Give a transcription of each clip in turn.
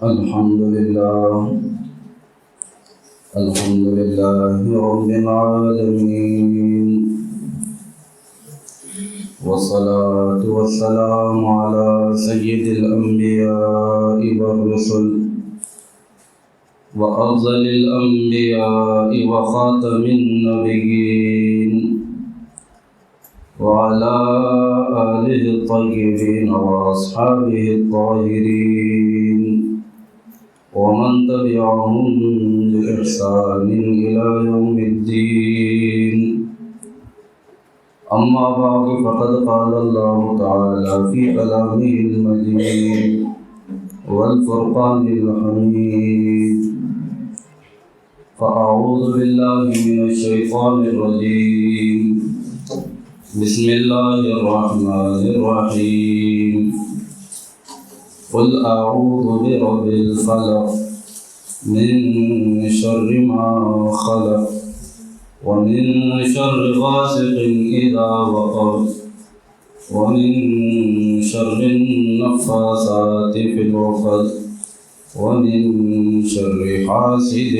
الحمد لله رب العالمين، والصلاة والسلام على سيد الأنبياء والرسل وأفضل الأنبياء وخاتم النبيين، وعلى آله الطيبين وأصحابه الطاهرين، ومن تبعهم بإحسان إلى يوم الدين. أما بعد، فقد قال الله تعالى في كلامه المجيد والفرقان الحميد: فأعوذ بالله من الشيطان الرجيم، بسم الله الرحمن الرحيم. قل أعوذ برب الفلق من شر ما خلق ومن شر غاسق إذا وقب ومن شر النفاثات في العقد ومن شر حاسد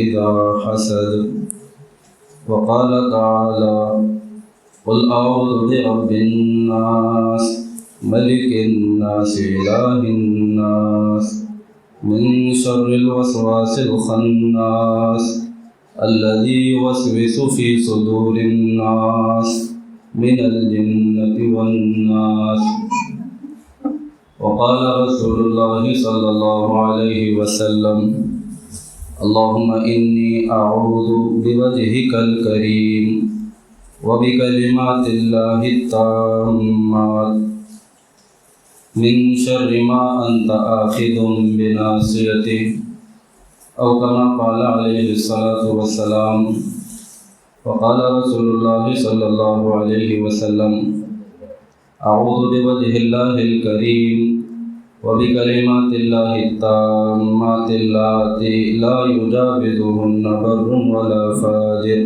إذا حسد. وقال تعالى: قل أعوذ برب الناس ملك الناس إله الناس من شر الوسواس الخناس الذي يوسوس في صدور الناس من الجنة والناس. وقال رسول الله صلى الله عليه وسلم: اللهم إني أعوذ بوجهك الكريم وبكلمات الله التامات من شر ما أنت آخذ بناصيته، أو كما قال عليه الصلاة والسلام. وقال رسول الله صلى الله عليه وسلم: أعوذ بوجه الله الكريم وبكلمات الله التامات اللاتي لا يجاوزهن بر ولا فاجر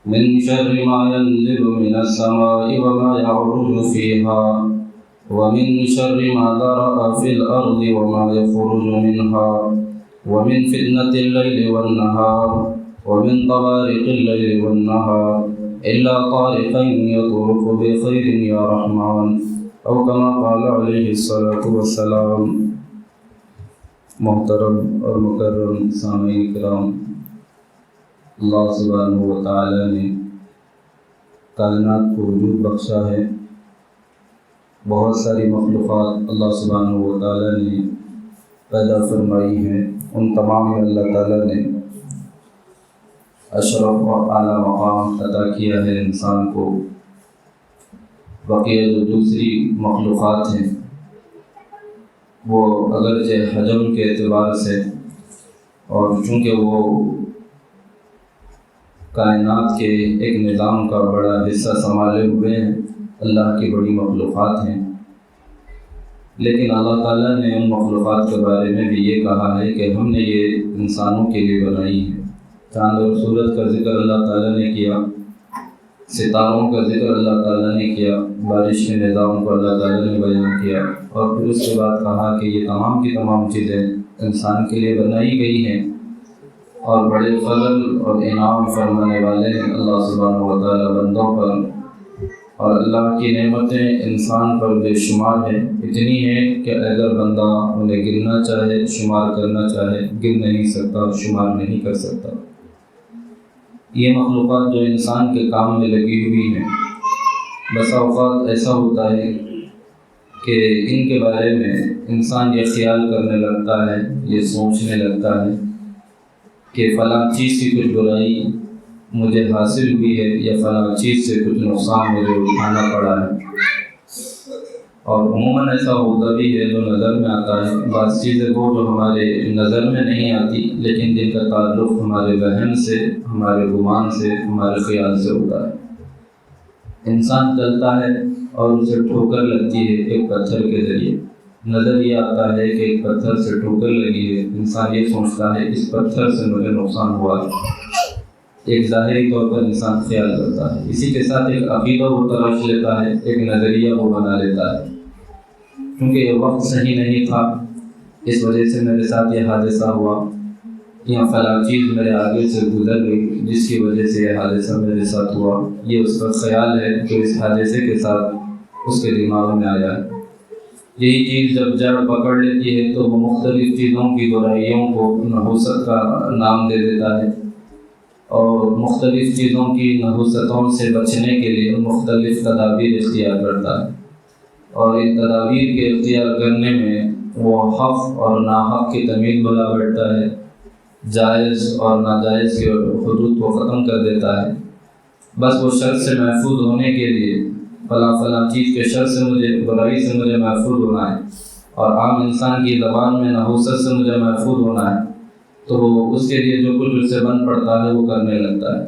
من شر ما ينزل من السماء وما يعرج فيها ومن شر ما ذرأ في الأرض وما يخرج منها ومن فتنة الليل والنهار ومن طوارق الليل والنهار إلا طارقا يطرق بخير يا رحمن، أو كما قال عليه الصلاة والسلام. محترم اور مکرم سامعین کرام، اللہ سبحانہ و تعالی نے کائنات کو وجود بخشا ہے. بہت ساری مخلوقات اللہ سبحانہ و تعالی نے پیدا فرمائی ہیں. ان تمام میں اللہ تعالی نے اشرف اور اعلیٰ مقام عطا کیا ہے انسان کو. بقیہ جو دوسری مخلوقات ہیں وہ اگرچہ حجم کے اعتبار سے اور چونکہ وہ کائنات کے ایک نظام کا بڑا حصہ سنبھالے ہوئے ہیں، اللہ کی بڑی مخلوقات ہیں، لیکن اللہ تعالیٰ نے ان مخلوقات کے بارے میں بھی یہ کہا ہے کہ ہم نے یہ انسانوں کے لیے بنائی ہے. چاند اور سورج کا ذکر اللہ تعالیٰ نے کیا، ستاروں کا ذکر اللہ تعالیٰ نے کیا، بارش کے نظام کو اللہ تعالیٰ نے بیان کیا، اور پھر اس کے بعد کہا کہ یہ تمام کی تمام چیزیں انسان کے لیے بنائی گئی ہیں اور بڑے فضل اور انعام فرمانے والے ہیں اللہ سبحانہ و تعالیٰ بندوں پر. اور اللہ کی نعمتیں انسان پر بے شمار ہیں، اتنی ہیں کہ اگر بندہ انہیں گننا چاہے، شمار کرنا چاہے، گن نہیں سکتا، شمار نہیں کر سکتا. یہ مخلوقات جو انسان کے کام میں لگی ہوئی ہیں، بسا اوقات ایسا ہوتا ہے کہ ان کے بارے میں انسان یہ خیال کرنے لگتا ہے، یہ سوچنے لگتا ہے کہ فلاں چیز کی کچھ برائی مجھے حاصل ہوئی ہے یا فلاں چیز سے کچھ نقصان مجھے اٹھانا پڑا ہے. اور عموماً ایسا ہوتا بھی ہے جو نظر میں آتا ہے. بعض چیزیں وہ جو ہمارے نظر میں نہیں آتی لیکن جن کا تعلق ہمارے ذہن سے، ہمارے گمان سے، ہمارے خیال سے ہوتا ہے. انسان چلتا ہے اور اسے ٹھوکر لگتی ہے ایک پتھر کے ذریعے. نظر یہ آتا ہے کہ ایک پتھر سے ٹھوکر لگی ہے، انسان یہ سوچتا ہے اس پتھر سے مجھے نقصان ہوا ہے. ایک ظاہری طور پر انسان خیال کرتا ہے. اسی کے ساتھ ایک عقیدہ وہ تلاش لیتا ہے، ایک نظریہ وہ بنا لیتا ہے. کیونکہ یہ وقت صحیح نہیں تھا، اس وجہ سے میرے ساتھ یہ حادثہ ہوا، یا فلاں چیز میرے آگے سے گزر گئی جس کی وجہ سے یہ حادثہ میرے ساتھ ہوا، یہ اس کا خیال ہے جو اس حادثے کے ساتھ اس کے دماغ میں آیا ہے۔ یہی چیز جب جڑ پکڑ لیتی ہے تو وہ مختلف چیزوں کی برائیوں کو نحوست کا نام دے دیتا ہے، اور مختلف چیزوں کی نحوستوں سے بچنے کے لیے مختلف تدابیر اختیار کرتا ہے، اور ان تدابیر کے اختیار کرنے میں وہ حق اور ناحق کی تمیز بلا بیٹھتا ہے، جائز اور ناجائز کے حدود کو ختم کر دیتا ہے۔ بس وہ شر سے محفوظ ہونے کے لیے فلاں چیز کے شر سے برائی سے مجھے محفوظ ہونا ہے، اور عام انسان کی زبان میں نحوست سے مجھے محفوظ ہونا ہے، تو وہ اس کے لیے جو کچھ اس سے بن پڑتا ہے وہ کرنے لگتا ہے۔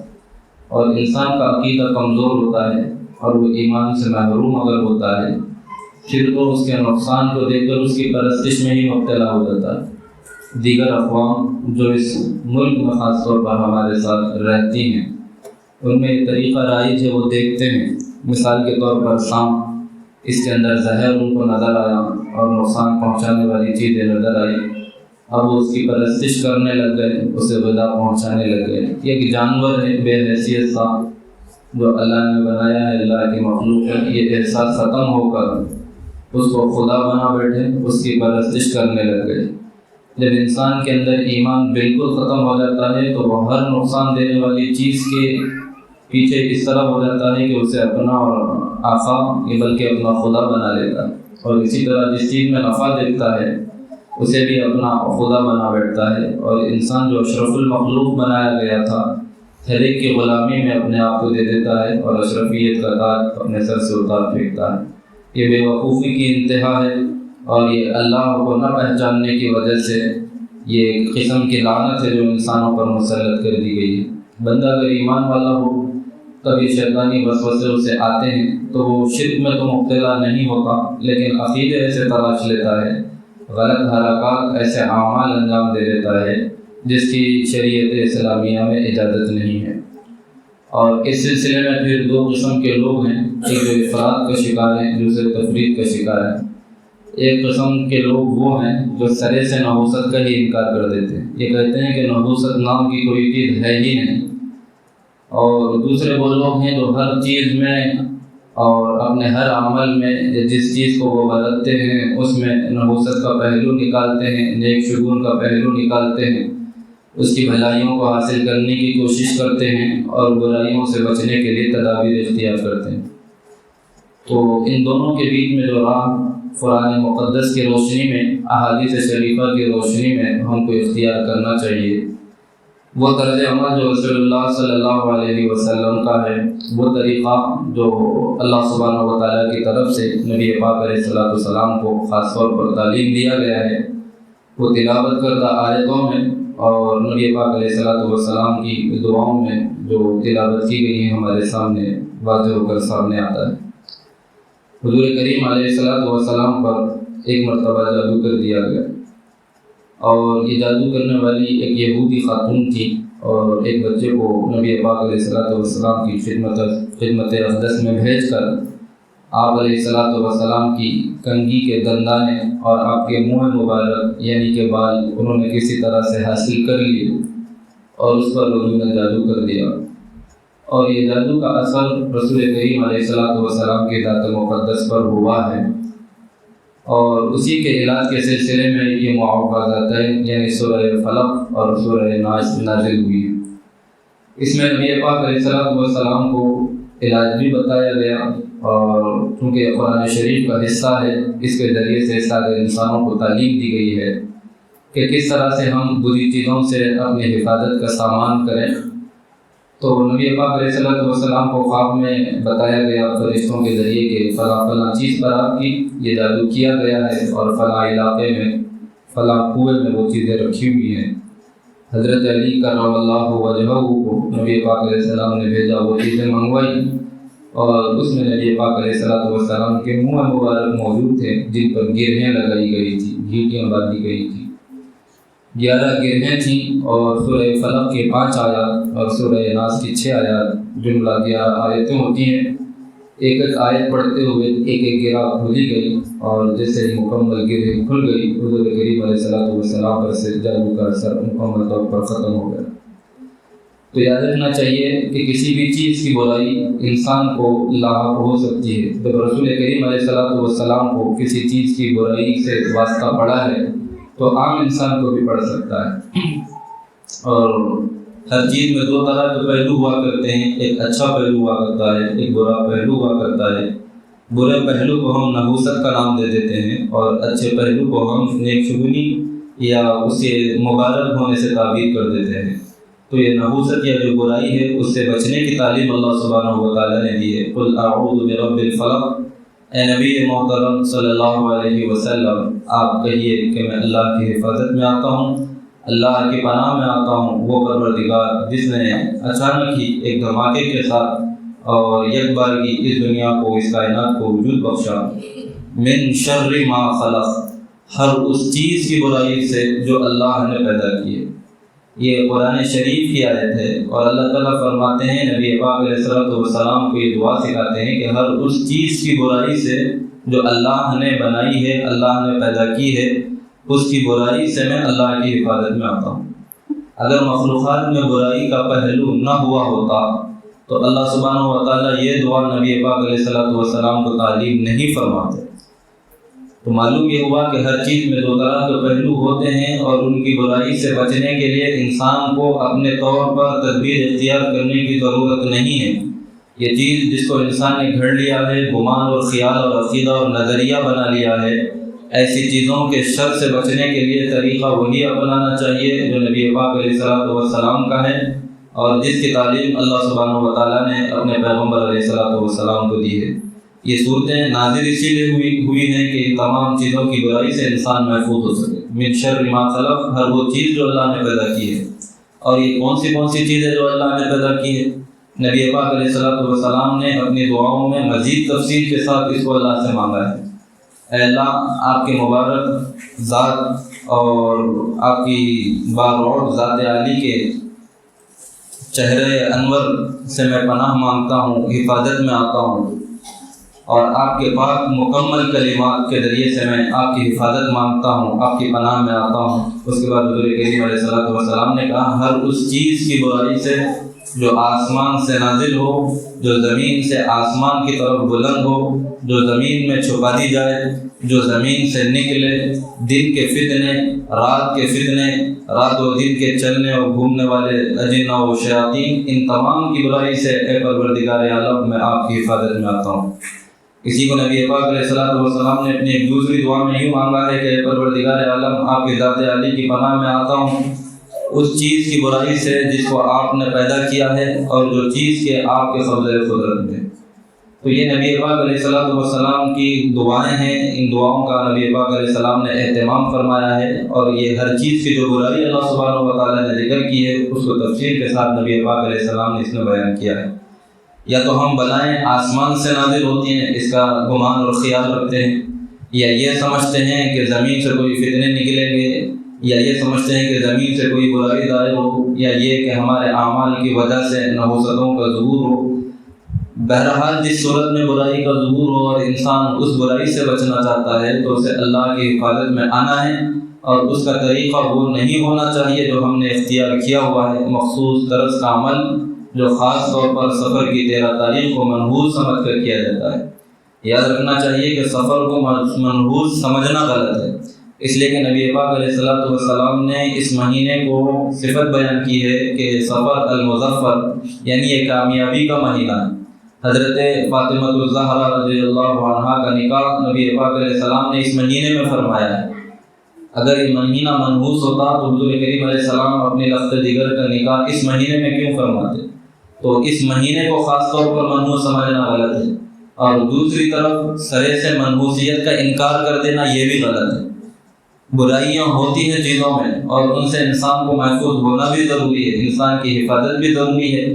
اور انسان کا عقیدہ کمزور ہوتا ہے اور وہ ایمان سے محروم اگر ہوتا ہے، پھر تو اس کے نقصان کو دیکھ کر اس کی پرستش میں ہی مبتلا ہو جاتا ہے۔ دیگر اقوام جو اس ملک میں خاص طور پر ہمارے ساتھ رہتی ہیں، ان میں یہ طریقہ رائج ہے، وہ دیکھتے ہیں، مثال کے طور پر شام، اس کے اندر زہر ان کو نظر آیا اور نقصان پہنچانے والی چیزیں نظر آئی، اب وہ اس کی پرستش کرنے لگ گئے، اسے غذا پہنچانے لگ گئے۔ یہ ایک جانور ہے بے حیثیت سا جو اللہ نے بنایا ہے، اللہ کی مخلوق ہے، یہ احساس ختم ہو کر اس کو خدا بنا بیٹھے، اس کی پرستش کرنے لگ گئے۔ جب انسان کے اندر ایمان بالکل ختم ہو جاتا ہے تو وہ ہر نقصان دینے والی چیز کے پیچھے اس طرح ہو جاتا ہے کہ اسے اپنا اور آقا بلکہ اپنا خدا بنا لیتا ہے، اور اسی طرح جس چیز میں نفع دیکھتا ہے اسے بھی اپنا خدا بنا بیٹھتا ہے، اور انسان جو اشرف المخلوق بنایا گیا تھا، ہر ایک کی غلامی میں اپنے آپ کو دے دیتا ہے اور اشرفیت کا تاج اپنے سر سے اتار پھینکتا ہے۔ یہ بے وقوفی کی انتہا ہے، اور یہ اللہ کو نہ پہچاننے کی وجہ سے یہ ایک قسم کی لعنت ہے جو انسانوں پر مسلط کر دی گئی ہے۔ بندہ اگر ایمان والا ہو، کبھی شیطانی وسوسے اسے آتے ہیں تو وہ شرک میں تو مبتلا نہیں ہوتا، لیکن عقیدے ایسے تلاش لیتا ہے، غلط حرکات، ایسے اعمال انجام دے دیتا ہے جس کی شریعت اسلامیہ میں اجازت نہیں ہے۔ اور اس سلسلے میں پھر دو قسم کے لوگ ہیں، ایک جو افراط کا شکار ہیں، دوسرے تفریط کا شکار ہیں۔ ایک قسم کے لوگ وہ ہیں جو سرے سے نحوست کا ہی انکار کر دیتے ہیں، یہ کہتے ہیں کہ نحوست نام کی کوئی چیز ہے ہی نہیں، اور دوسرے وہ لوگ ہیں جو ہر چیز میں اور اپنے ہر عمل میں جس چیز کو وہ برتتے ہیں اس میں نحوست کا پہلو نکالتے ہیں، نیک شگون کا پہلو نکالتے ہیں، اس کی بھلائیوں کو حاصل کرنے کی کوشش کرتے ہیں اور برائیوں سے بچنے کے لیے تدابیر اختیار کرتے ہیں۔ تو ان دونوں کے بیچ میں جو راہ قرآن مقدس کی روشنی میں، احادیث شریفہ کی روشنی میں ہم کو اختیار کرنا چاہیے، وہ طرز عمل جو رسول اللہ صلی اللہ علیہ وسلم کا ہے، وہ طریقہ جو اللہ سبحانہ و تعالیٰ کی طرف سے نبی پاک علیہ الصلوۃ والسلام کو خاص طور پر تعلیم دیا گیا ہے، وہ تلاوت کردہ آیتوں میں اور نبی پاک علیہ الصلوۃ والسلام کی دعاؤں میں جو تلاوت کی گئی ہیں ہمارے سامنے واضح ہو کر سامنے آتا ہے۔ حضور کریم علیہ الصلوۃ والسلام پر ایک مرتبہ جادو کر دیا گیا، اور یہ جادو کرنے والی ایک یہودی خاتون تھی، اور ایک بچے کو نبی پاک علیہ الصلوۃ والسلام کی خدمت اقدس میں بھیج کر آپ علیہ الصلوۃ والسلام کی کنگھی کے دندانے اور آپ کے منہ مبارک یعنی کہ بال انہوں نے کسی طرح سے حاصل کر لیے، اور اس پر انہوں نے جادو کر دیا، اور یہ جادو کا اثر رسول کریم علیہ الصلوۃ والسلام کی ذات مقدس پر ہوا ہے، اور اسی کے علاج کے سلسلے میں یہ معوذتین یعنی سورہ فلق اور سورہ ناس نازل ہوئی۔ اس میں نبی پاک علیہ الصلوۃ والسلام کو علاج بھی بتایا گیا، اور چونکہ قرآن شریف کا حصہ ہے، اس کے ذریعے سے سارے انسانوں کو تعلیم دی گئی ہے کہ کس طرح سے ہم بری چیزوں سے اپنی حفاظت کا سامان کریں۔ تو نبی پاک علیہ الصلوۃ والسلام کو خواب میں بتایا گیا فرشتوں کے ذریعے کہ فلاں چیز پر آپ کی یہ جادو کیا گیا ہے، اور فلاں علاقے میں فلاں کنویں میں وہ چیزیں رکھی ہوئی ہیں۔ حضرت علی کرم اللہ وجہہ کو نبی پاک علیہ السلام نے بھیجا، وہ چیزیں منگوائی، اور اس میں نبی پاک علیہ الصلوۃ والسلام کے منہ مبارک موجود تھے جن پر گرہیں لگائی گئی تھی، گھیٹیاں باندھی گئی تھی، 11 گرہیں تھیں، اور سورہ فلق کی 5 آیات اور سورہ ناس کی 6 آیات، جملہ 11 آیتیں ہوتی ہیں۔ ایک ایک آیت پڑھتے ہوئے ایک ایک گرہ کھولی گئی، اور جیسے ہی مکمل گرہ کھل گئی حضور کریم علیہ السلام پر سے جادو کا اثر مکمل طور پر ختم ہو گیا۔ تو یاد رکھنا چاہیے کہ کسی بھی چیز کی برائی انسان کو لاحق ہو سکتی ہے۔ جب رسول کریم علیہ السلام کو کسی چیز کی برائی سے واسطہ پڑا ہے تو عام انسان کو بھی پڑ سکتا ہے۔ اور ہر چیز میں دو طرح کے پہلو ہوا کرتے ہیں، ایک اچھا پہلو ہوا کرتا ہے، ایک برا پہلو ہوا کرتا ہے۔ برے پہلو کو ہم نحوست کا نام دے دیتے ہیں، اور اچھے پہلو کو ہم نیک شگونی یا اسے مبارک ہونے سے تعبیر کر دیتے ہیں۔ تو یہ نحوست یا جو برائی ہے اس سے بچنے کی تعلیم اللہ سبحانہ و تعالیٰ نے دی ہے۔ قل اعوذ برب الفلق، اے نبی محترم صلی اللہ علیہ وسلم آپ کہیے کہ میں اللہ کی حفاظت میں آتا ہوں، اللہ کی پناہ میں آتا ہوں، وہ پروردگار جس نے اچانک ہی ایک دھماکے کے ساتھ اور یک بار کی اس دنیا کو، اس کائنات کو وجود بخشا۔ من شر ما خلق، ہر اس چیز کی برائی سے جو اللہ نے پیدا کی ہے۔ یہ قرآن شریف کی آیت ہے، اور اللہ تعالیٰ فرماتے ہیں، نبی پاک علیہ السلام کو یہ دعا سکھاتے ہیں کہ ہر اس چیز کی برائی سے جو اللہ نے بنائی ہے، اللہ نے پیدا کی ہے، اس کی برائی سے میں اللہ کی حفاظت میں آتا ہوں۔ اگر مخلوقات میں برائی کا پہلو نہ ہوا ہوتا تو اللہ سبحانہ و تعالیٰ یہ دعا نبی پاک علیہ السلام کو تعلیم نہیں فرماتے۔ تو معلوم یہ ہوا کہ ہر چیز میں دو طرح کے پہلو ہوتے ہیں، اور ان کی برائی سے بچنے کے لیے انسان کو اپنے طور پر تدبیر اختیار کرنے کی ضرورت نہیں ہے۔ یہ چیز جس کو انسان نے گھڑ لیا ہے، گمان اور خیال اور عقیدہ اور نظریہ بنا لیا ہے، ایسی چیزوں کے شر سے بچنے کے لیے طریقہ وہی اپنانا چاہیے جو نبی پاک علیہ السلام کا ہے، اور جس کی تعلیم اللہ سبحانہ و تعالیٰ نے اپنے پیغمبر علیہ السلام کو دی ہے۔ یہ صورتیں نازل اسی لیے ہوئی ہیں کہ ان تمام چیزوں کی برائی سے انسان محفوظ ہو سکے۔ من شر ما خلق، ہر وہ چیز جو اللہ نے پیدا کی ہے۔ اور یہ کون سی چیز ہے جو اللہ نے پیدا کی ہے؟ نبی پاک علیہ السلام نے اپنی دعاؤں میں مزید تفصیل کے ساتھ اس کو اللہ سے مانگا ہے۔ اے اللہ، آپ کے مبارک ذات اور آپ کی بارعود ذات عالی کے چہرے انور سے میں پناہ مانگتا ہوں، حفاظت میں آتا ہوں، اور آپ کے پاک مکمل کلمات کے ذریعے سے میں آپ کی حفاظت مانگتا ہوں، آپ کی پناہ میں آتا ہوں۔ اس کے بعد حضور کریم علیہ السلام نے کہا، ہر اس چیز کی برائی سے جو آسمان سے نازل ہو، جو زمین سے آسمان کی طرف بلند ہو، جو زمین میں چھپا دی جائے، جو زمین سے نکلے، دن کے فتنے، رات کے فتنے، رات و دن کے چلنے اور گھومنے والے اجنہ و شیاطین، ان تمام کی برائی سے اے پروردگار عالم میں آپ کی حفاظت میں آتا ہوں۔ اسی کو نبی پاک علیہ السلام نے اپنی ایک دوسری دعا میں یوں مانگا ہے کہ اے پروردگار عالم، آپ کی ذات عالی کی پناہ میں آتا ہوں اس چیز کی برائی سے جس کو آپ نے پیدا کیا ہے اور جو چیز کے آپ کے قبضۂ قدرت میں۔ تو یہ نبی پاک علیہ السلام کی دعائیں ہیں، ان دعاؤں کا نبی پاک علیہ السلام نے اہتمام فرمایا ہے، اور یہ ہر چیز کی جو برائی اللہ سبحانہ و تعالیٰ نے ذکر کی ہے اس کو تفصیل کے ساتھ نبی پاک علیہ السلام نے اس میں بیان کیا ہے۔ یا تو ہم بلائیں آسمان سے نازل ہوتی ہیں، اس کا گمان اور خیال رکھتے ہیں، یا یہ سمجھتے ہیں کہ زمین سے کوئی فتنے نکلیں گے، یا یہ سمجھتے ہیں کہ زمین سے کوئی برائی ظاہر ہو، یا یہ کہ ہمارے اعمال کی وجہ سے نحوستوں کا ظہور ہو۔ بہرحال جس صورت میں برائی کا ظہور ہو اور انسان اس برائی سے بچنا چاہتا ہے تو اسے اللہ کی حفاظت میں آنا ہے، اور اس کا طریقہ وہ نہیں ہونا چاہیے جو ہم نے اختیار کیا ہوا ہے، مخصوص طرز کا عمل جو خاص طور پر سفر کی 13 تاریخ کو منحوس سمجھ کر کیا جاتا ہے۔ یاد رکھنا چاہیے کہ سفر کو منحوس سمجھنا غلط ہے، اس لیے کہ نبی پاک علیہ السلام نے اس مہینے کو صفت بیان کی ہے کہ سفر المظفر، یعنی یہ کامیابی کا مہینہ ہے۔ حضرت فاطمہ الزہرا رضی اللہ عنہا کا نکاح نبی پاک علیہ السلام نے اس مہینے میں فرمایا ہے۔ اگر یہ مہینہ منحوس ہوتا تو حضور کریم علیہ السلام اپنے لخت جگر کا نکاح اس مہینے میں کیوں فرماتے؟ تو اس مہینے کو خاص طور پر منحوس سمجھنا غلط ہے، اور دوسری طرف سرے سے منحوسیت کا انکار کر دینا یہ بھی غلط ہے۔ برائیاں ہوتی ہیں چیزوں میں، اور ان سے انسان کو محفوظ ہونا بھی ضروری ہے، انسان کی حفاظت بھی ضروری ہے،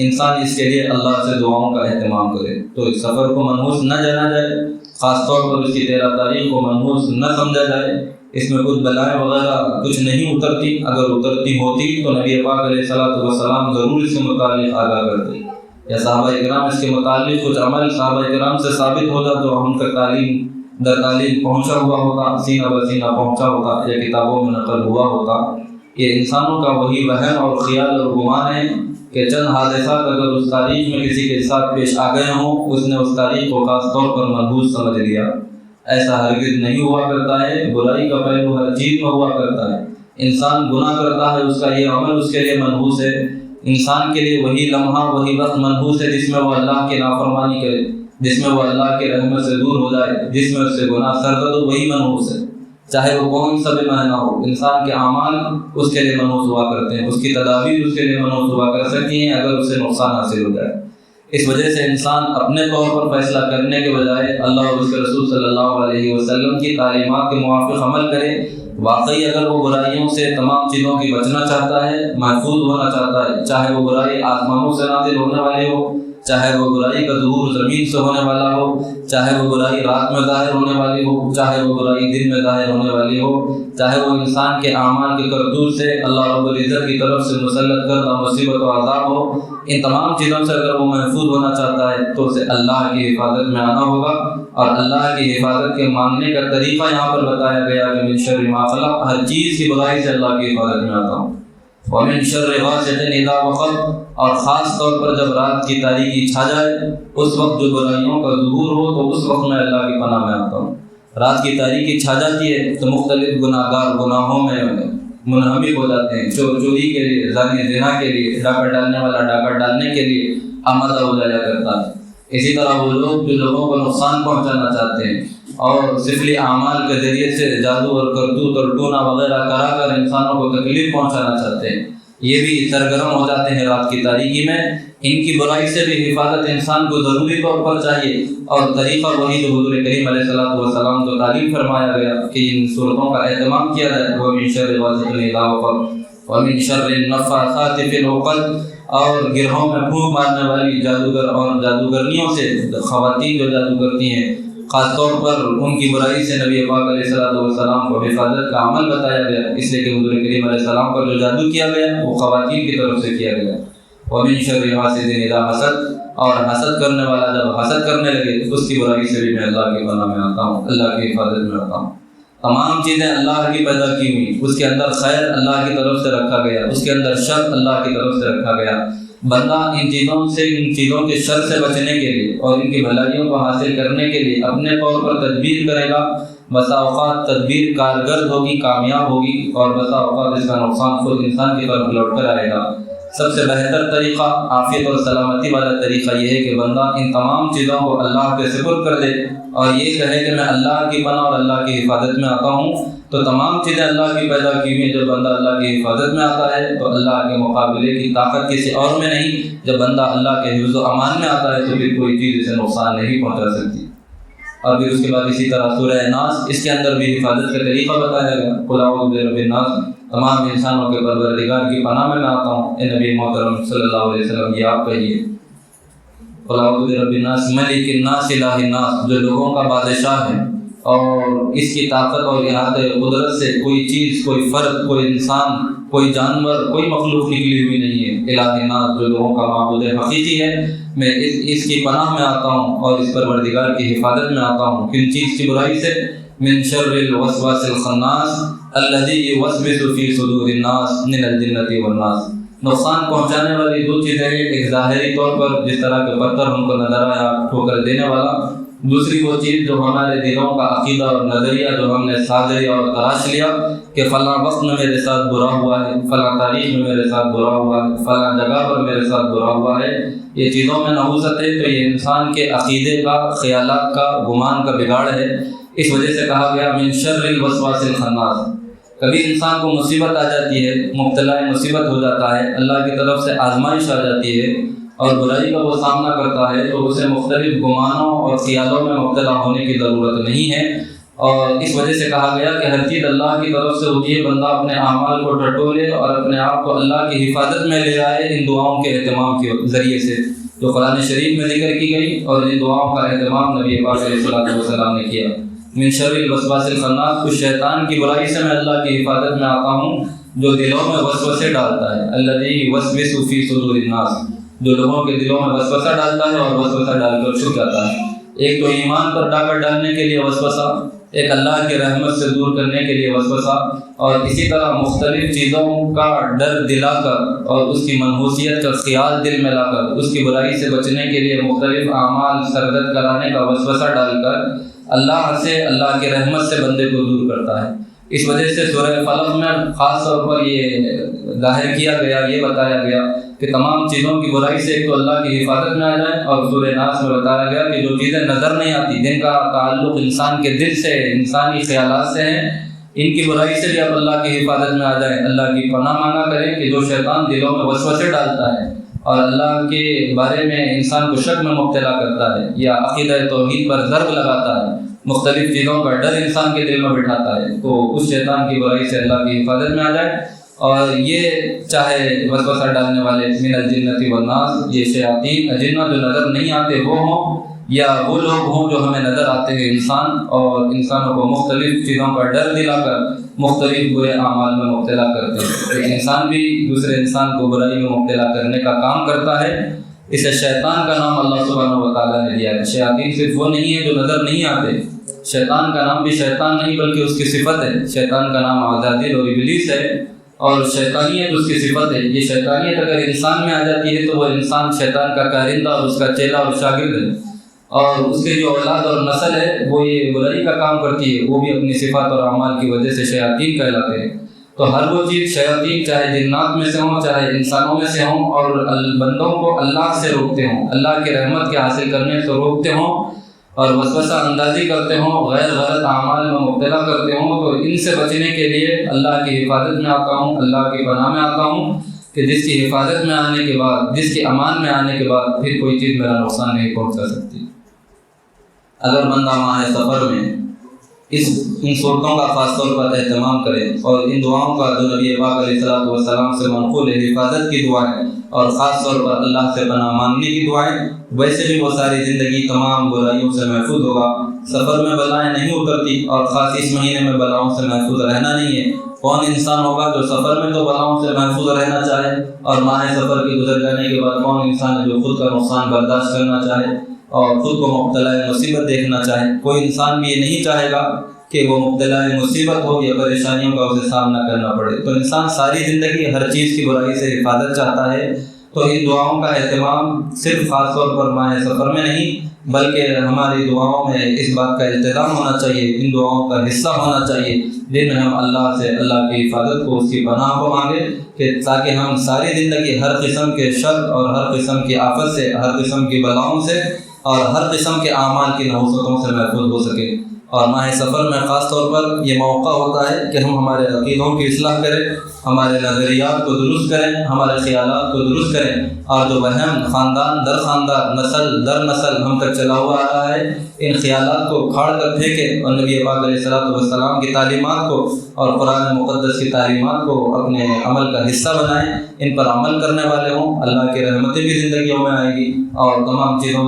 انسان اس کے لیے اللہ سے دعاؤں کا اہتمام کرے۔ تو اس سفر کو منحوس نہ جانا جائے، خاص طور پر اس کی 13 تاریخ کو منحوس نہ سمجھا جائے۔ اس میں کچھ بلائیں وغیرہ کچھ نہیں اترتی، اگر اترتی ہوتی تو نبی پاک علیہ السلام ضرور اس کے متعلق آگاہ کرتے۔ یا صحابہ کرام اس کے متعلق کچھ عمل صحابہ کرام سے ثابت ہوتا تو ہم تک تعلیم در تعلیم پہنچا ہوا ہوتا، سینہ بہ سینہ پہنچا ہوتا، یا کتابوں میں نقل ہوا ہوتا۔ یہ انسانوں کا وہی وہم اور خیال اور گمان ہے کہ چند حادثات اگر اس تاریخ میں کسی کے ساتھ پیش آ گئے ہوں، اس نے اس تاریخ کو خاص طور پر منحوس سمجھ لیا۔ ایسا ہرگز نہیں ہوا کرتا ہے۔ برائی کا پہلو ہر چیز میں ہوا کرتا ہے۔ انسان گناہ کرتا ہے، اس کا یہ عمل اس کے لیے منحوس ہے۔ انسان کے لیے وہی لمحہ وہی وقت منحوس ہے جس میں وہ اللہ کی نافرمانی کرے، جس میں وہ اللہ کے رحمت سے دور ہو جائے، جس میں اس سے گناہ سرزد ہو، وہی منحوس ہے۔ چاہے وہ کون سا بھی معنی ہو، انسان کے اعمال اس کے لیے منحوس ہوا کرتے ہیں، اس کی تدابیر اس کے لیے منحوس ہوا کر سکتی ہیں اگر اس سے نقصان حاصل ہو جائے۔ اس وجہ سے انسان اپنے طور پر فیصلہ کرنے کے بجائے اللہ اور اس کے رسول صلی اللہ علیہ وسلم کی تعلیمات کے موافق عمل کرے۔ واقعی اگر وہ برائیوں سے تمام چیزوں کی بچنا چاہتا ہے، محفوظ ہونا چاہتا ہے، چاہے وہ برائی آسمانوں سے نازل ہونے والی ہو، چاہے وہ برائی کا ظہور زمین سے ہونے والا ہو، چاہے وہ برائی رات میں ظاہر ہونے والی ہو، چاہے وہ برائی دن میں ظاہر ہونے والی ہو، چاہے وہ انسان کے اعمال کی کرتوت سے اللہ رب العزت کی طرف سے مسلط کردہ مصیبت و عذاب ہو، ان تمام چیزوں سے اگر وہ محفوظ ہونا چاہتا ہے تو اسے اللہ کی حفاظت میں آنا ہوگا۔ اور اللہ کی حفاظت کے ماننے کا طریقہ یہاں پر بتایا گیا کہ من شر ما خلق، ہر چیز کی برائی سے اللہ کی حفاظت میں آتا ہوں۔ ومن شر غاسق اذا وقب، اور خاص طور پر جب رات کی تاریکی چھا جائے، اس وقت جو برائیوں کا ظہور ہو تو اس وقت میں اللہ کی پناہ میں آتا ہوں۔ رات کی تاریکی چھا جاتی ہے تو مختلف گناہگار گناہوں میں منہمک ہو جاتے ہیں، چور چوری کے لیے، زانی زنا کے لیے، ڈاکہ ڈالنے والا ڈاکہ ڈالنے کے لیے آمادہ ہو جایا کرتا ہے۔ اسی طرح وہ لوگ جو لوگوں کو نقصان پہنچانا چاہتے ہیں اور سفلی اعمال کے ذریعے سے جادو اور کرتوت اور ٹونا وغیرہ کرا کر انسانوں کو تکلیف پہنچانا چاہتے ہیں، یہ بھی سرگرم ہو جاتے ہیں رات کی تاریکی میں۔ ان کی برائی سے بھی حفاظت انسان کو ضروری طور پر چاہیے، اور طریقہ وہی جو حضور کریم علیہ الصلوۃ والسلام کو تعلیم فرمایا گیا کہ ان صورتوں کا اہتمام کیا جائے۔ ومن شر غاسق اذا وقب ومن شر النفاثات فی العقد، اور گرہوں میں پھونک مارنے والی جادوگر اور جادوگرنیوں سے، خواتین جو جادو کرتی ہیں، خاص طور پر ان کی برائی سے نبی پاک علیہ الصلوۃ والسلام کو حفاظت کا عمل بتایا گیا، اس لیے کہ حضور کریم علیہ السلام پر جو جادو کیا گیا وہ خواتین کی طرف سے کیا گیا۔ ومن شر حاسد اذا حسد، اور حسد کرنے والا جب حسد کرنے لگے اس کی برائی سے بھی میں اللہ کی پناہ میں آتا ہوں، اللہ کی حفاظت میں آتا ہوں۔ تمام چیزیں اللہ کی پیدا کی ہوئی، اس کے اندر خیر اللہ کی طرف سے رکھا گیا، اس کے اندر شر اللہ کی طرف سے رکھا گیا۔ بندہ ان چیزوں کے شر سے بچنے کے لیے اور ان کی بھلائیوں کو حاصل کرنے کے لیے اپنے طور پر تدبیر کرے گا۔ بسا اوقات تدبیر کارگر ہوگی، کامیاب ہوگی، اور بسا اوقات اس کا نقصان خود انسان کی طرف لوٹ کر آئے گا۔ سب سے بہتر طریقہ، عافیت اور سلامتی والا طریقہ یہ ہے کہ بندہ ان تمام چیزوں کو اللہ کے سپرد کر دے اور یہ کہے کہ میں اللہ کی پناہ اور اللہ کی حفاظت میں آتا ہوں۔ تو تمام چیزیں اللہ کی پیدا کی ہوئی، جب بندہ اللہ کی حفاظت میں آتا ہے تو اللہ کے مقابلے کی طاقت کسی اور میں نہیں۔ جب بندہ اللہ کے حفظ و امان میں آتا ہے تو پھر کوئی چیز اسے نقصان نہیں پہنچا سکتی۔ اور پھر اس کے بعد اسی طرح سورہ ناس، اس کے اندر بھی حفاظت کا طریقہ بتایا گیا۔ قل اعوذ برب الناس، تمام انسانوں کے پروردگار کی پناہ میں آتا ہوں۔ اے نبی محترم صلی اللہ علیہ وسلم، یہ آپ کہیے قل اعوذ برب الناس ملک الناس الہ الناس، جو لوگوں کا بادشاہ ہے اور اس کی طاقت اور احاطہ قدرت سے کوئی چیز، کوئی فرد، کوئی انسان، کوئی جانور، کوئی مخلوق نکلی ہوئی نہیں ہے۔ الہ الناس، جو لوگوں کا معبود حقیقی ہے، میں اس کی پناہ میں آتا ہوں اور اس پروردگار کی حفاظت میں آتا ہوں۔ کن چیز کی برائی سے؟ من شر الوسواس الخناس الذی یوسوس فی صدور الناس من الجنۃ والناس، نقصان پہنچانے والی دو چیزیں، ایک ظاہری طور پر جس طرح کے پتھر ہم کو نظر آیا ٹھوکر دینے والا، دوسری وہ چیز جو ہمارے دلوں کا عقیدہ اور نظریہ جو ہم نے ساز لیا اور تراش لیا کہ فلاں وقت میں میرے ساتھ برا ہوا ہے، فلاں تاریخ میں میرے ساتھ برا ہوا ہے، فلاں جگہ پر میرے ساتھ برا ہوا ہے۔ یہ چیزوں میں نحوست ہے تو یہ انسان کے عقیدے کا، خیالات کا، گمان کا بگاڑ ہے۔ اس وجہ سے کہا گیا من شر الوسواس الخناس۔ کبھی انسان کو مصیبت آ جاتی ہے، مبتلا مصیبت ہو جاتا ہے، اللہ کی طرف سے آزمائش آ جاتی ہے اور برائی کا وہ سامنا کرتا ہے تو اسے مختلف گمانوں اور خیالوں میں مبتلا ہونے کی ضرورت نہیں ہے۔ اور اس وجہ سے کہا گیا کہ ہر چیز اللہ کی طرف سے ہوتی ہے، بندہ اپنے اعمال کو ٹٹولے اور اپنے آپ کو اللہ کی حفاظت میں لے آئے ان دعاؤں کے اہتمام کے ذریعے سے جو قرآن شریف میں ذکر کی گئی، اور ان دعاؤں کا اہتمام نبی پاک علیہ الصلوۃ والسلام نے کیا۔ من شر الوسواس الخناس، اس شیطان کی برائی سے میں اللہ کی حفاظت میں آتا ہوں جو دلوں میں وسوسے ڈالتا ہے۔ الذی یوسوس فی صدور الناس، جو لوگوں کے دلوں میں وسوسہ ڈالتا ہے اور وسوسہ ڈال کر چھپ جاتا ہے۔ ایک تو ایمان پر ڈاکر ڈالنے کے لیے وسوسہ، ایک اللہ کی رحمت سے دور کرنے کے لیے وسوسہ، اور اسی طرح مختلف چیزوں کا ڈر دلا کر اور اس کی منحوسیت کا خیال دل میں لا کر اس کی برائی سے بچنے کے لیے مختلف اعمال سرگرد کرانے کا وسوسہ ڈال کر اللہ سے، اللہ کی رحمت سے بندے کو دور کرتا ہے۔ اس وجہ سے سورہ فلق میں خاص طور پر یہ ظاہر کیا گیا، یہ بتایا گیا کہ تمام چیزوں کی برائی سے ایک تو اللہ کی حفاظت میں آ جائے، اور سورہ ناس میں بتایا گیا کہ جو چیزیں نظر نہیں آتی، جن کا تعلق انسان کے دل سے، انسانی خیالات سے ہیں، ان کی برائی سے بھی آپ اللہ کی حفاظت میں آ جائیں، اللہ کی پناہ مانگا کریں کہ جو شیطان دلوں میں وسوسے ڈالتا ہے اور اللہ کے بارے میں انسان کو شک میں مبتلا کرتا ہے یا عقیدہ توحید پر ضرب لگاتا ہے، مختلف چیزوں کا ڈر انسان کے دل میں بٹھاتا ہے، تو اس شیطان کی برائی سے اللہ کی حفاظت میں آ جائے۔ اور یہ چاہے وسوسہ ڈالنے والے من الجنۃ والناس، یہ شیاطین اجنہ جو نظر نہیں آتے وہ ہوں، یا وہ لوگ ہوں جو ہمیں نظر آتے ہیں انسان، اور انسانوں کو مختلف چیزوں کا ڈر دلا کر مختلف برے اعمال میں مبتلا کرتے ہیں۔ ایک انسان بھی دوسرے انسان کو برائی میں مبتلا کرنے کا کام کرتا ہے، اسے شیطان کا نام اللہ سبحانہ و تعالیٰ نے دیا ہے۔ شیاطین صرف وہ نہیں ہے جو نظر نہیں آتے، شیطان کا نام بھی شیطان نہیں بلکہ اس کی صفت ہے۔ شیطان کا نام عزازیل اور ابلیس ہے، اور شیطانیت اس کی صفت ہے۔ یہ شیطانیت اگر انسان میں آ جاتی ہے تو وہ انسان شیطان کا کارندہ اور اس کا چیلا اور شاگرد ہے، اور اس کے جو اولاد اور نسل ہے وہ یہ برائی کا کام کرتی ہے، وہ بھی اپنی صفات اور اعمال کی وجہ سے شیاطین کہلاتے ہیں۔ تو ہر وہ چیز شیاطین چاہے جنات میں سے ہوں چاہے انسانوں میں سے ہوں، اور بندوں کو اللہ سے روکتے ہوں، اللہ کی رحمت کے حاصل کرنے سے روکتے ہوں، اور وسوسہ اندازی کرتے ہوں، غیر غلط اعمال میں مبتلا کرتے ہوں، تو ان سے بچنے کے لیے اللہ کی حفاظت میں آتا ہوں، اللہ کی پناہ میں آتا ہوں کہ جس کی حفاظت میں آنے کے بعد، جس کے امان میں آنے کے بعد پھر کوئی چیز میرا نقصان نہیں پہنچا سکتی۔ اگر بندہ ماہ سفر میں ان صورتوں کا خاص طور پر اہتمام کرے اور ان دعاؤں کا جو نبی پاک علیہ الصلوۃ والسلام سے منقول حفاظت کی دعائیں اور خاص طور پر اللہ سے پناہ مانگنے کی دعائیں، ویسے بھی وہ ساری زندگی تمام برائیوں سے محفوظ ہوگا۔ سفر میں بلائیں نہیں اترتی، اور خاص اس مہینے میں بلاؤں سے محفوظ رہنا نہیں ہے۔ کون انسان ہوگا جو سفر میں تو بلاؤں سے محفوظ رہنا چاہے، اور ماہ سفر کے گزر جانے کے بعد کون انسان ہے جو خود کا نقصان برداشت کرنا چاہے اور خود کو مبتلا مصیبت دیکھنا چاہے؟ کوئی انسان بھی یہ نہیں چاہے گا کہ وہ مبتلا مصیبت ہو یا پریشانیوں کا اسے سامنا کرنا پڑے۔ تو انسان ساری زندگی ہر چیز کی برائی سے حفاظت چاہتا ہے، تو ان دعاؤں کا اہتمام صرف خاص طور پر ماہ سفر میں نہیں بلکہ ہماری دعاؤں میں اس بات کا التزام ہونا چاہیے، ان دعاؤں کا حصہ ہونا چاہیے جن میں ہم اللہ سے اللہ کی حفاظت کو، اس کی پناہ کو مانگے، کہ تاکہ ہم ساری زندگی ہر قسم کے شر اور ہر قسم کی آفت سے، ہر قسم کی بلاؤں سے اور ہر قسم کے اعمال کی نحوستوں سے محفوظ ہو سکے۔ اور ماہ سفر میں خاص طور پر یہ موقع ہوتا ہے کہ ہم ہمارے عقیدوں کی اصلاح کریں، ہمارے نظریات کو درست کریں، ہمارے خیالات کو درست کریں، اور جو وہم خاندان در خاندان، نسل در نسل ہم تک چلا ہوا آ رہا ہے، ان خیالات کو کھاڑ کر پھینکیں اور نبی پاک علیہ الصلوۃ والسلام کی تعلیمات کو اور قرآن مقدس کی تعلیمات کو اپنے عمل کا حصہ بنائیں، ان پر عمل کرنے والے ہوں۔ اللہ کی رحمتیں بھی زندگیوں میں آئیں گی، اور تمام چیزوں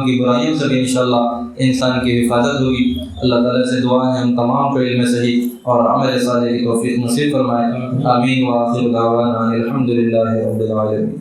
کی برائیوں سے بھی انشاءاللہ انسان کی حفاظت ہوگی۔ اللہ تعالیٰ سے دعا ہے ہم تمام کو علم صحیح اور عمل صالح کی توفیق نصیب فرمائے۔ آمین وآخر دعوانا الحمدللہ رب العالمین۔